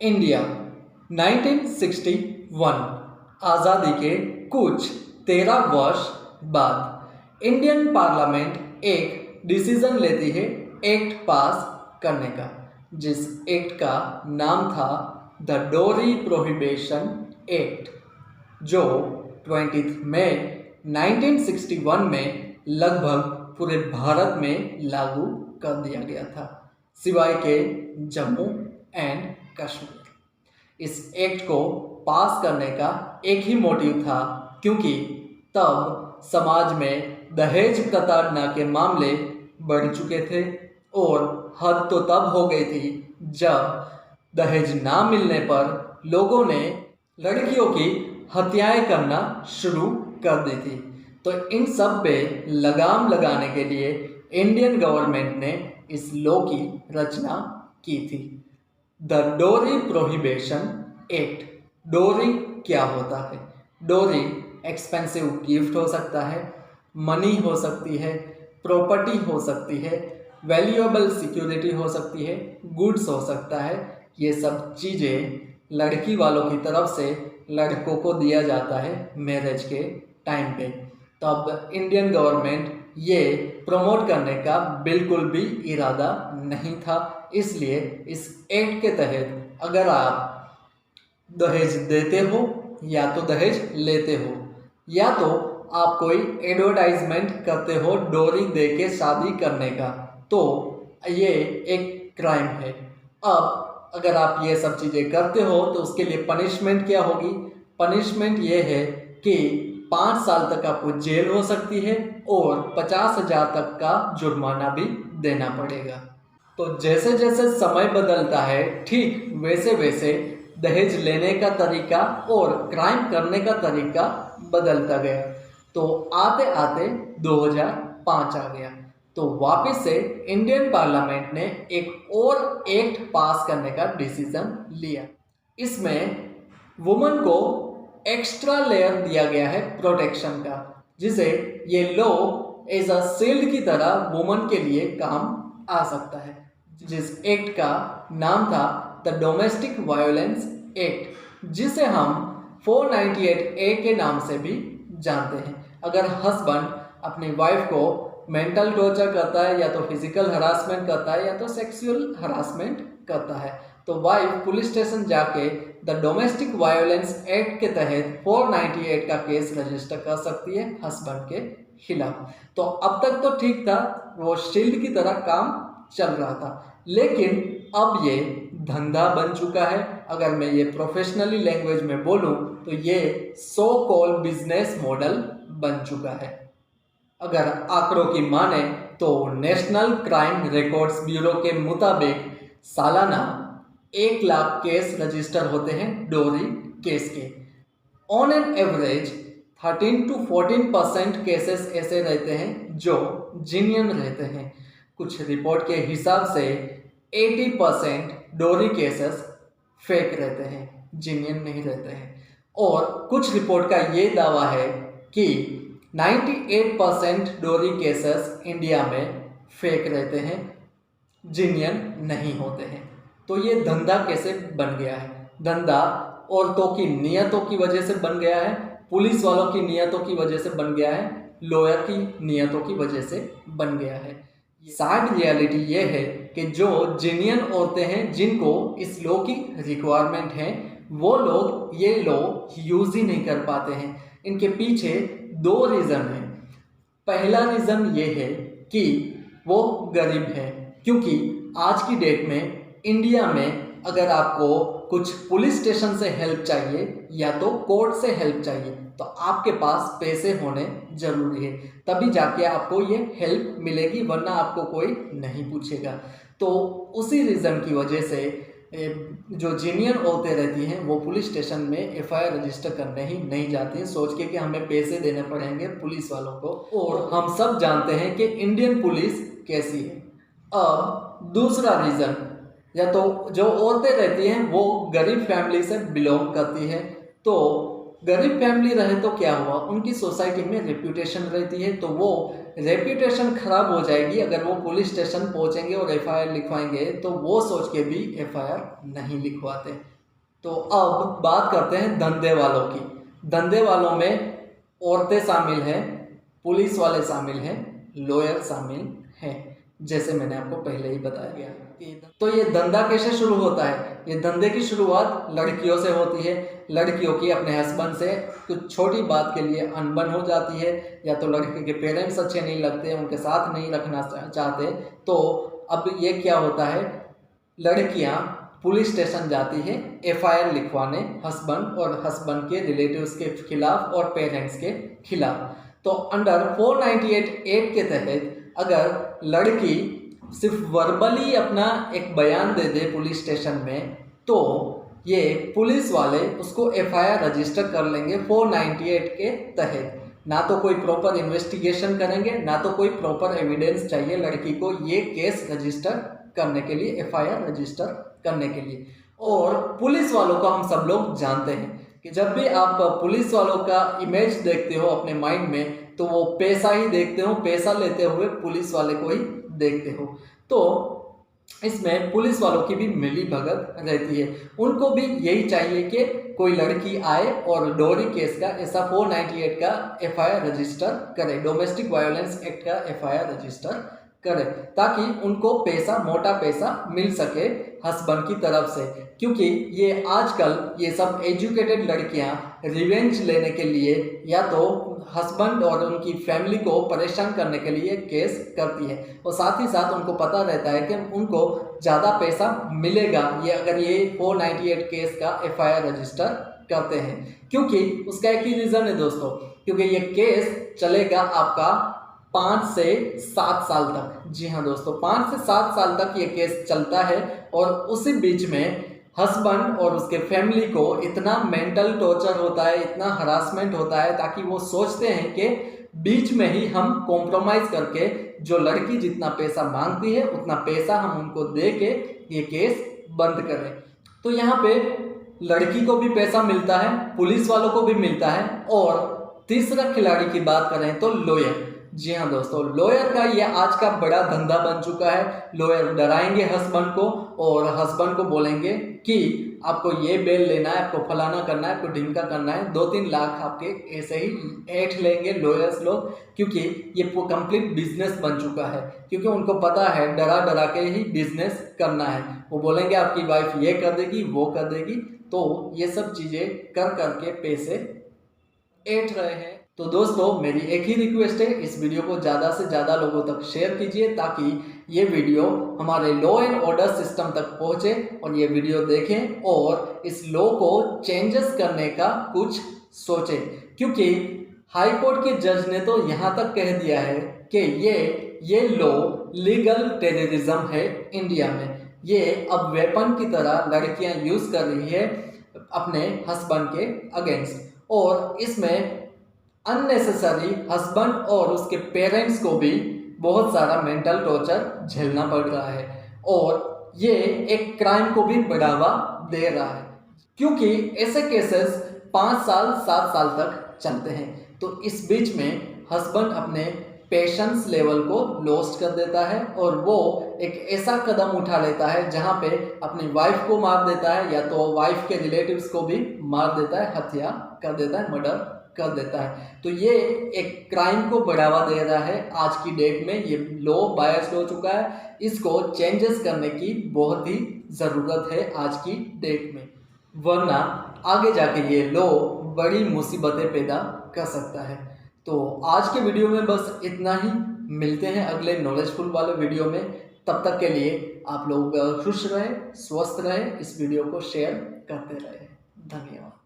India 1961 आज़ादी के कुछ 13 वर्ष बाद इंडियन पार्लियामेंट एक डिसीजन लेती है एक्ट पास करने का, जिस एक्ट का नाम था द डोरी प्रोहिबिशन एक्ट, जो 20 मई 1961 में लगभग पूरे भारत में लागू कर दिया गया था, सिवाय के जम्मू एंड कश्मीर। इस एक्ट को पास करने का एक ही मोटिव था, क्योंकि तब समाज में दहेज प्रताड़ना के मामले बढ़ चुके थे और हद तो तब हो गई थी जब दहेज ना मिलने पर लोगों ने लड़कियों की हत्याएं करना शुरू कर दी थी। तो इन सब पे लगाम लगाने के लिए इंडियन गवर्नमेंट ने इस लॉ की रचना की थी, द डोरी प्रोहिबिशन एक्ट। डोरी क्या होता है? डोरी एक्सपेंसिव गिफ्ट हो सकता है, मनी हो सकती है, प्रॉपर्टी हो सकती है, वैल्यूएबल सिक्योरिटी हो सकती है, गुड्स हो सकता है। ये सब चीज़ें लड़की वालों की तरफ से लड़कों को दिया जाता है मैरिज के टाइम पे। तब इंडियन गवर्नमेंट ये प्रमोट करने का बिल्कुल भी इरादा नहीं था, इसलिए इस एक्ट के तहत अगर आप दहेज देते हो या तो दहेज लेते हो या तो आप कोई एडवर्टाइजमेंट करते हो डोरी दे के शादी करने का, तो ये एक क्राइम है। अब अगर आप ये सब चीज़ें करते हो तो उसके लिए पनिशमेंट क्या होगी? पनिशमेंट ये है कि 5 साल तक आपको जेल हो सकती है और 50,000 तक का जुर्माना भी देना पड़ेगा। तो जैसे जैसे समय बदलता है, ठीक वैसे वैसे दहेज लेने का तरीका और क्राइम करने का तरीका बदलता गया। तो आते आते 2005 आ गया, तो वापस से इंडियन पार्लियामेंट ने एक और एक्ट पास करने का डिसीजन लिया। इसमें वुमन को एक्स्ट्रा लेयर दिया गया है प्रोटेक्शन का, जिसे ये लॉ एज अ शील्ड की तरह वुमन के लिए काम आ सकता है, जिस एक्ट का नाम था द डोमेस्टिक वायलेंस एक्ट, जिसे हम 498A के नाम से भी जानते हैं। अगर हस्बैंड अपनी वाइफ को मेंटल टॉर्चर करता है, या तो फिजिकल हरासमेंट करता है, या तो सेक्सुअल हरासमेंट करता है, तो वाइफ पुलिस स्टेशन जाके द डोमेस्टिक वायलेंस एक्ट के तहत 498 का केस रजिस्टर कर सकती है हस्बैंड के खिलाफ। तो अब तक तो ठीक था, वो शील्ड की तरह काम चल रहा था, लेकिन अब ये धंधा बन चुका है। अगर मैं ये प्रोफेशनली लैंग्वेज में बोलूँ तो ये सो कॉल्ड बिजनेस मॉडल बन चुका है। अगर आंकड़ों की माने तो नेशनल क्राइम रिकॉर्ड्स ब्यूरो के मुताबिक सालाना 1 लाख केस रजिस्टर होते हैं डोरी केस के। On an average 13 to 14% cases ऐसे रहते हैं जो जेन्युइन रहते हैं। कुछ रिपोर्ट के हिसाब से 80% डोरी केसेस फेक रहते हैं, जेन्युइन नहीं रहते हैं। और कुछ रिपोर्ट का ये दावा है कि 98% डोरी केसेस इंडिया में फेक रहते हैं, जेन्युइन नहीं होते हैं। तो ये धंधा कैसे बन गया है? धंधा औरतों की नियतों की वजह से बन गया है, पुलिस वालों की नियतों की वजह से बन गया है, लॉयर की नियतों की वजह से बन गया है। सैड रियलिटी ये है कि जो जेन्युइन औरतें हैं, जिनको इस लॉ की रिक्वायरमेंट है, वो लोग ये लॉ यूज ही नहीं कर पाते हैं। इनके पीछे 2 रीज़न हैं। पहला रीज़न ये है कि वो गरीब है, क्योंकि आज की डेट में इंडिया में अगर आपको कुछ पुलिस स्टेशन से हेल्प चाहिए या तो कोर्ट से हेल्प चाहिए, तो आपके पास पैसे होने जरूरी है, तभी जाके आपको ये हेल्प मिलेगी, वरना आपको कोई नहीं पूछेगा। तो उसी रीज़न की वजह से जो जेन्युइन औरतें रहती हैं वो पुलिस स्टेशन में FIR रजिस्टर करने ही नहीं जाती हैं, सोच के कि हमें पैसे देने पड़ेंगे पुलिस वालों को। और हम सब जानते हैं कि इंडियन पुलिस कैसी है। अब दूसरा रीज़न, या तो जो औरतें रहती हैं वो गरीब फैमिली से बिलोंग करती है, तो गरीब फैमिली रहे तो क्या हुआ, उनकी सोसाइटी में रेप्यूटेशन रहती है, तो वो रेप्यूटेशन खराब हो जाएगी अगर वो पुलिस स्टेशन पहुंचेंगे और FIR लिखवाएंगे, तो वो सोच के भी FIR नहीं लिखवाते। तो अब बात करते हैं धंधे वालों की। धंधे वालों में औरतें शामिल हैं, पुलिस वाले शामिल हैं, लॉयर शामिल हैं, जैसे मैंने आपको पहले ही बताया गया। तो ये धंधा कैसे शुरू होता है? ये धंधे की शुरुआत लड़कियों से होती है। लड़कियों की अपने हस्बैंड से कुछ छोटी बात के लिए अनबन हो जाती है, या तो लड़के के पेरेंट्स अच्छे नहीं लगते, उनके साथ नहीं रखना चाहते, तो अब ये क्या होता है, लड़कियां पुलिस स्टेशन जाती है एफआईआर लिखवाने हस्बैंड और हस्बैंड के रिलेटिव्स के खिलाफ और पेरेंट्स के खिलाफ। तो अंडर 498 एक्ट के तहत अगर लड़की सिर्फ वर्बली अपना एक बयान दे दे पुलिस स्टेशन में, तो ये पुलिस वाले उसको एफआईआर रजिस्टर कर लेंगे 498 के तहत। ना तो कोई प्रॉपर इन्वेस्टिगेशन करेंगे, ना तो कोई प्रॉपर एविडेंस चाहिए लड़की को ये केस रजिस्टर करने के लिए, एफआईआर रजिस्टर करने के लिए। और पुलिस वालों को हम सब लोग जानते हैं कि जब भी आप पुलिस वालों का इमेज देखते हो अपने माइंड में, तो वो पैसा ही देखते हो, पैसा लेते हुए पुलिस वाले को ही देखते हो। तो इसमें पुलिस वालों की भी मिली भगत रहती है। उनको भी यही चाहिए कि कोई लड़की आए और डोरी केस का ऐसा 498 का एफआईआर रजिस्टर करे, डोमेस्टिक वायलेंस एक्ट का एफआईआर रजिस्टर करे, ताकि उनको पैसा, मोटा पैसा मिल सके हस्बैंड की तरफ से। क्योंकि ये आजकल ये सब एजुकेटेड लड़कियां रिवेंज लेने के लिए या तो हस्बैंड और उनकी फैमिली को परेशान करने के लिए केस करती है, और साथ ही साथ उनको पता रहता है कि उनको ज़्यादा पैसा मिलेगा ये अगर ये 498 केस का एफआईआर रजिस्टर करते हैं। क्योंकि उसका एक ही रीज़न है दोस्तों, क्योंकि ये केस चलेगा आपका 5 से 7 साल तक। जी हाँ दोस्तों, 5 से 7 साल तक ये केस चलता है, और उसी बीच में हस्बैंड और उसके फैमिली को इतना मेंटल टॉर्चर होता है, इतना हरासमेंट होता है, ताकि वो सोचते हैं कि बीच में ही हम कॉम्प्रोमाइज़ करके जो लड़की जितना पैसा मांगती है उतना पैसा हम उनको दे के ये केस बंद करें। तो यहाँ पे लड़की को भी पैसा मिलता है, पुलिस वालों को भी मिलता है, और तीसरा खिलाड़ी की बात करें तो लॉयर। जी हाँ दोस्तों, लॉयर का ये आज का बड़ा धंधा बन चुका है। लॉयर डराएंगे हस्बैंड को, और हस्बैंड को बोलेंगे कि आपको ये बेल लेना है, आपको फलाना करना है, आपको ढिमका करना है, 2-3 लाख आपके ऐसे ही ऐंठ लेंगे लॉयर्स लोग। क्योंकि ये कंप्लीट बिजनेस बन चुका है, क्योंकि उनको पता है डरा डरा के ही बिजनेस करना है। वो बोलेंगे आपकी वाइफ ये कर देगी, वो कर देगी, तो ये सब चीज़ें कर करके पैसे ऐंठ रहे हैं। तो दोस्तों, मेरी एक ही रिक्वेस्ट है, इस वीडियो को ज़्यादा से ज़्यादा लोगों तक शेयर कीजिए, ताकि ये वीडियो हमारे लॉ एंड ऑर्डर सिस्टम तक पहुँचे और ये वीडियो देखें और इस लॉ को चेंजेस करने का कुछ सोचें। क्योंकि हाई कोर्ट के जज ने तो यहाँ तक कह दिया है कि ये लॉ लीगल टेररिज्म है इंडिया में। ये अब वेपन की तरह लड़कियाँ यूज़ कर रही है अपने हस्बैंड के अगेंस्ट, और इसमें अननेसेसरी हस्बैंड और उसके पेरेंट्स को भी बहुत सारा मेंटल टॉर्चर झेलना पड़ रहा है, और ये एक क्राइम को भी बढ़ावा दे रहा है। क्योंकि ऐसे केसेस 5 साल 7 साल तक चलते हैं, तो इस बीच में हस्बैंड अपने पेशेंस लेवल को लॉस्ट कर देता है, और वो एक ऐसा कदम उठा लेता है जहाँ पे अपनी वाइफ को मार देता है, या तो वाइफ के रिलेटिव्स को भी मार देता है, हत्या कर देता है, मर्डर कर देता है। तो ये एक क्राइम को बढ़ावा दे रहा है आज की डेट में। ये लॉ बायस्ड हो चुका है, इसको चेंजेस करने की बहुत ही ज़रूरत है आज की डेट में, वरना आगे जाके ये लॉ बड़ी मुसीबतें पैदा कर सकता है। तो आज के वीडियो में बस इतना ही, मिलते हैं अगले नॉलेजफुल वाले वीडियो में। तब तक के लिए आप लोग खुश रहें, स्वस्थ रहें, इस वीडियो को शेयर करते रहें। धन्यवाद।